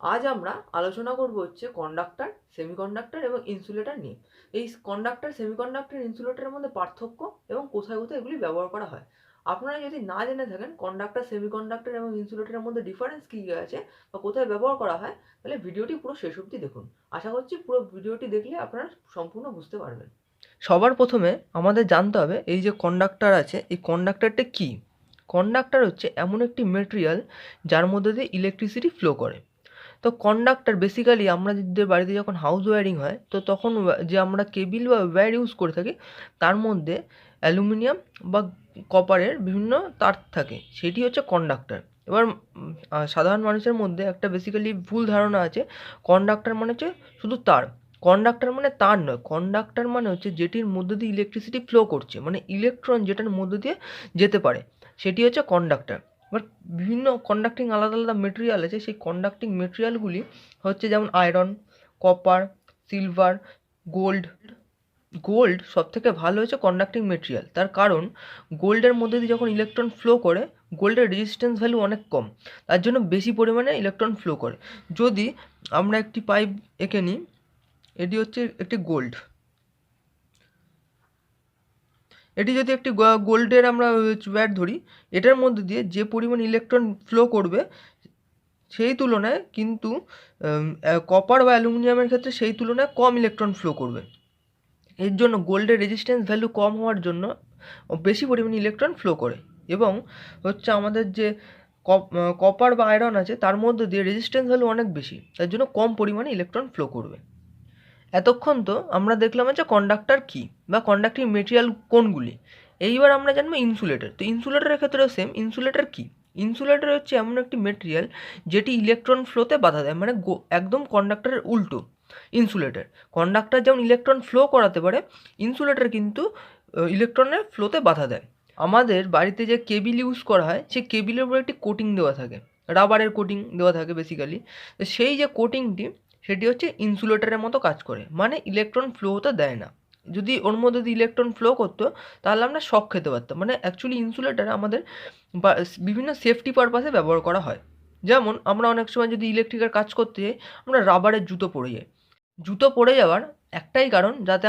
আজ আমরা আলোচনা করব হচ্ছে কন্ডাক্টর, সেমিকন্ডাক্টর এবং ইনসুলেটর নিয়ে। এই কন্ডাক্টর, সেমিকন্ডাক্টর, ইনসুলেটরের মধ্যে পার্থক্য এবং কোথায় কোথায় এগুলি ব্যবহার করা হয়। আপনারা যদি না জেনে থাকেন কন্ডাক্টর, সেমিকন্ডাক্টর এবং ইনসুলেটরের মধ্যে ডিফারেন্স কী আছে বা কোথায় ব্যবহার করা হয়, তাহলে ভিডিওটি পুরো শেষ অবধি দেখুন। আশা করছি পুরো ভিডিওটি দেখলে আপনারা সম্পূর্ণ বুঝতে পারবেন। সবার প্রথমে আমাদের জানতে হবে এই যে কন্ডাক্টর আছে, এই কন্ডাক্টরটা কী। কন্ডাক্টর হচ্ছে এমন একটি মেটেরিয়াল যার মধ্যে দিয়ে ইলেকট্রিসিটি ফ্লো করে। তো কন্ডাক্টর বেসিক্যালি আমাদের বাড়িতে যখন হাউস ওয়্যারিং হয় তো তখন যে আমরা কেবিল বা ওয়্যার ইউজ করে থাকি তার মধ্যে অ্যালুমিনিয়াম বা কপারের বিভিন্ন তার থাকে, সেটি হচ্ছে কন্ডাক্টর। এবার সাধারণ মানুষের মধ্যে একটা বেসিক্যালি ভুল ধারণা আছে, কন্ডাক্টর মানে হচ্ছে শুধু তার। কন্ডাক্টর মানে তার নয়, কন্ডাক্টর মানে হচ্ছে যেটির মধ্যে দিয়ে ইলেকট্রিসিটি ফ্লো করছে, মানে ইলেকট্রন যেটার মধ্যে দিয়ে যেতে পারে, সেটি হচ্ছে কন্ডাক্টর। এবার বিভিন্ন কন্ডাক্টিং আলাদা আলাদা মেটেরিয়াল আছে, সেই কন্ডাক্টিং মেটেরিয়ালগুলি হচ্ছে যেমন iron, copper, silver, gold. Gold সবথেকে ভালো হচ্ছে কন্ডাক্টিং মেটেরিয়াল, তার কারণ গোল্ডের মধ্যে দিয়ে যখন ইলেকট্রন ফ্লো করে গোল্ডের রেজিস্ট্যান্স ভ্যালু অনেক কম, তার জন্য বেশি পরিমাণে ইলেকট্রন ফ্লো করে। যদি আমরা একটি পাইপ এঁকে নিই, এটি হচ্ছে একটি গোল্ড, এটি যদি একটি গোল্ডের আমরা ওয়্যার ধরি, এটার মধ্যে দিয়ে যে পরিমাণ ইলেকট্রন ফ্লো করবে সেই তুলনায় কিন্তু কপার বা অ্যালুমিনিয়ামের ক্ষেত্রে সেই তুলনায় কম ইলেকট্রন ফ্লো করবে। এর জন্য গোল্ডের রেজিস্ট্যান্স ভ্যালু কম হওয়ার জন্য বেশি পরিমাণে ইলেকট্রন ফ্লো করে। এবং হচ্ছে আমাদের যে কপার বা আয়রন আছে তার মধ্যে দিয়ে রেজিস্ট্যান্স ভ্যালু অনেক বেশি, তার জন্য কম পরিমাণে ইলেকট্রন ফ্লো করবে। এতক্ষণ তো আমরা দেখলাম হচ্ছে কন্ডাক্টর কী বা কন্ডাক্টিং মেটেরিয়াল কোনগুলি। এইবার আমরা জানবো ইনসুলেটর। তো ইনসুলেটরের ক্ষেত্রেও সেম। ইনসুলেটর কী? ইনসুলেটর হচ্ছে এমন একটি মেটেরিয়াল যেটি ইলেকট্রন ফ্লোতে বাধা দেয়, মানে একদম কন্ডাক্টরের উল্টো ইনসুলেটর। কন্ডাক্টর যেমন ইলেকট্রন ফ্লো করাতে পারে, ইনসুলেটর কিন্তু ইলেকট্রনের ফ্লোতে বাধা দেয়। আমাদের বাড়িতে যে কেবিল ইউজ করা হয় সেই কেবিলের উপর একটি কোটিং দেওয়া থাকে, রাবারের কোটিং দেওয়া থাকে বেসিক্যালি। তো সেই যে কোটিংটি সেটি হচ্ছে ইনসুলেটরের মতো কাজ করে, মানে ইলেকট্রন ফ্লো হতে দেয় না। যদি ওর মধ্যে দিয়ে ইলেকট্রন ফ্লো করতো তাহলে আমরা শক খেতে পারতাম। মানে অ্যাকচুয়ালি ইনসুলেটর আমাদের বিভিন্ন সেফটি পারপাসে ব্যবহার করা হয়। যেমন আমরা অনেক সময় যদি ইলেকট্রিকের কাজ করতে যাই আমরা রাবারের জুতো পরে যাই। জুতো পরে যাওয়ার একটাই কারণ, যাতে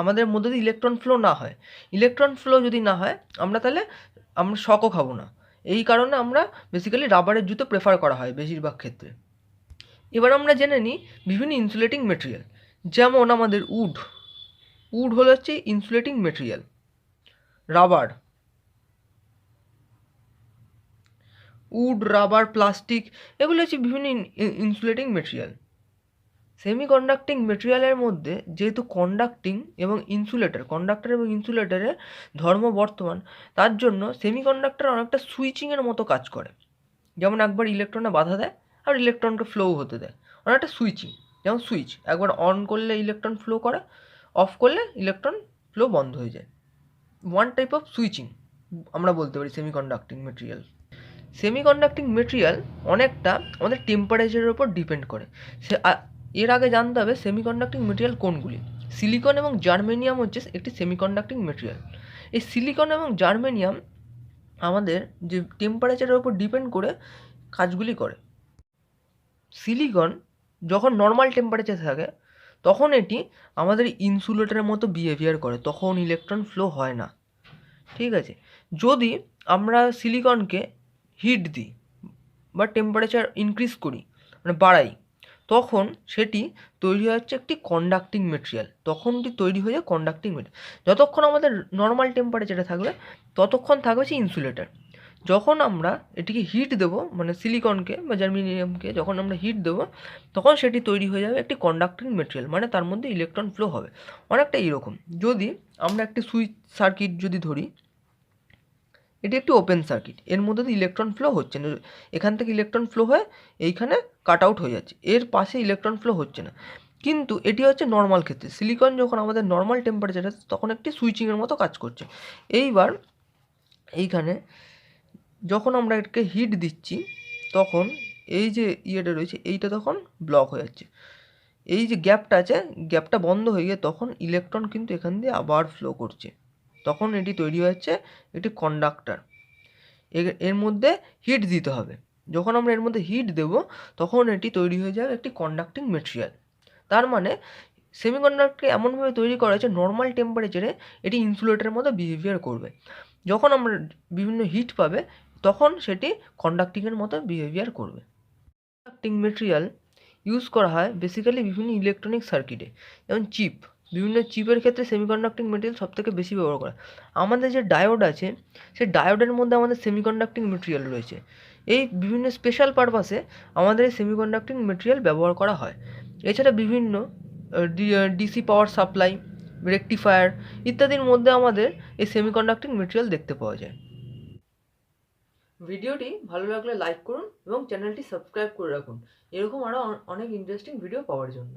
আমাদের মধ্যে দিয়ে ইলেকট্রন ফ্লো না হয়। ইলেকট্রন ফ্লো যদি না হয় তাহলে আমরা শকও খাবো না। এই কারণে আমরা বেসিক্যালি রাবারের জুতো প্রেফার করা হয় বেশিরভাগ ক্ষেত্রে। এবার আমরা জেনে নিই বিভিন্ন ইনসুলেটিং মেটেরিয়াল। যেমন আমাদের উড হলো হচ্ছে insulating material. Rubber, rubber, plastic, এগুলো হচ্ছে বিভিন্ন ইনসুলেটিং মেটেরিয়াল। সেমিকন্ডাক্টিং মেটেরিয়ালের মধ্যে যেহেতু কন্ডাক্টিং এবং কন্ডাক্টর এবং ইনসুলেটরের ধর্ম বর্তমান, তার জন্য সেমিকন্ডাক্টর অনেকটা সুইচিংয়ের মতো কাজ করে। যেমন একবার ইলেকট্রনে বাধা দেয় আর ইলেকট্রনকে ফ্লো হতে দেয়, অনেকটা সুইচিং। যেমন সুইচ একবার অন করলে ইলেকট্রন ফ্লো করে, অফ করলে ইলেকট্রন ফ্লো বন্ধ হয়ে যায়। ওয়ান টাইপ অফ সুইচিং আমরা বলতে পারি সেমিকন্ডাক্টিং মেটেরিয়াল। সেমিকন্ডাক্টিং মেটেরিয়াল অনেকটা আমাদের টেম্পারেচারের উপর ডিপেন্ড করে। এর আগে জানতে হবে সেমিকন্ডাক্টিং মেটেরিয়াল কোনগুলি। সিলিকন এবং জার্মেনিয়াম হচ্ছে একটি সেমিকন্ডাক্টিং মেটেরিয়াল। এই সিলিকন এবং জার্মেনিয়াম আমাদের যে টেম্পারেচারের উপর ডিপেন্ড করে কাজগুলি করে। সিলিকন যখন নর্মাল টেম্পারেচার থাকে তখন এটি আমাদের ইনসুলেটরের মতো বিহেভিয়ার করে, তখন ইলেকট্রন ফ্লো হয় না। ঠিক আছে, যদি আমরা সিলিকনকে হিট দিই বা টেম্পারেচার ইনক্রিজ করি, মানে বাড়াই, তখন সেটি তৈরি হচ্ছে একটি কন্ডাক্টিং মেটেরিয়াল। তখনটি তৈরি হয়ে যায় কন্ডাক্টিং মেটেরিয়াল। যতক্ষণ আমাদের নর্মাল টেম্পারেচারে থাকবে ততক্ষণ থাকবে হচ্ছে ইনসুলেটর। যখন আমরা এটিকে হিট দেবো, মানে সিলিকনকে বা জার্মেনিয়ামকে যখন আমরা হিট দেবো, তখন সেটি তৈরি হয়ে যাবে একটি কন্ডাক্টিং মেটেরিয়াল, মানে তার মধ্যে ইলেকট্রন ফ্লো হবে। অনেকটা এইরকম, যদি আমরা একটি সুইচ সার্কিট যদি ধরি, এটি একটি ওপেন সার্কিট, এর মধ্যে দিয়ে ইলেকট্রন ফ্লো হচ্ছে না। এখান থেকে ইলেকট্রন ফ্লো হয়ে এইখানে কাট আউট হয়ে যাচ্ছে, এর পাশে ইলেকট্রন ফ্লো হচ্ছে না। কিন্তু এটি হচ্ছে নর্মাল ক্ষেত্রে। সিলিকন যখন আমাদের নর্মাল টেম্পারেচারে তখন একটি সুইচিংয়ের মতো কাজ করছে। এইবার এইখানে যখন আমরা এটাকে হিট দিচ্ছি তখন এই যে ইয়েটা রয়েছে এইটা তখন ব্লক হয়ে যাচ্ছে, এই যে গ্যাপটা আছে গ্যাপটা বন্ধ হয়ে গিয়ে তখন ইলেকট্রন কিন্তু এখান দিয়ে আবার ফ্লো করছে। তখন এটি তৈরি হচ্ছে একটি কন্ডাক্টর। এর মধ্যে হিট দিতে হবে। যখন আমরা এর মধ্যে হিট দেব তখন এটি তৈরি হয়ে যাবে একটি কন্ডাক্টিং মেটেরিয়াল। তার মানে সেমিকন্ডাক্টরকে এমনভাবে তৈরি করা হয়েছে নর্মাল টেম্পারেচারে এটি ইনসুলেটরের মতো বিহেভিয়ার করবে। যখন আমরা বিভিন্ন হিট পাবে তখন সেটি কন্ডাক্টিংয়ের মতো বিহেভিয়ার করবে। কন্ডাক্টিং মেটেরিয়াল ইউজ করা হয় বেসিক্যালি বিভিন্ন ইলেকট্রনিক সার্কিটে, যেমন চিপ। বিভিন্ন চিপের ক্ষেত্রে সেমিকন্ডাক্টিং মেটেরিয়াল সবথেকে বেশি ব্যবহার করা হয়। আমাদের যে ডায়োড আছে সেই ডায়োডের মধ্যে আমাদের সেমিকন্ডাক্টিং মেটেরিয়াল রয়েছে। এই বিভিন্ন স্পেশাল পারপাসে আমাদের এই সেমিকন্ডাক্টিং মেটেরিয়াল ব্যবহার করা হয়। এছাড়া বিভিন্ন ডিসি পাওয়ার সাপ্লাই, রেকটিফায়ার ইত্যাদির মধ্যে আমাদের এই সেমিকন্ডাক্টিং মেটেরিয়াল দেখতে পাওয়া যায়। ভিডিওটি ভালো লাগলে লাইক করুন এবং চ্যানেলটি সাবস্ক্রাইব করে রাখুন এরকম আরও অনেক ইন্টারেস্টিং ভিডিও পাওয়ার জন্য।